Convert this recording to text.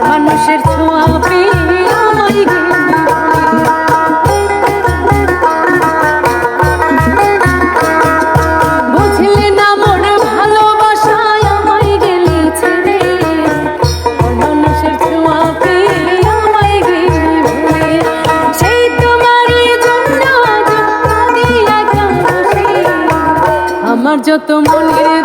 মানুষের ছোঁয়া পেয়ে আমায় বুঝলে না মোর ভালোবাসায় আমায় গেলি ছেড়ে, মানুষের ছোঁয়া পেয়ে আমায় গেলি ভুলে। সেই তোমারই জন্য একা বসে আমার যত মনের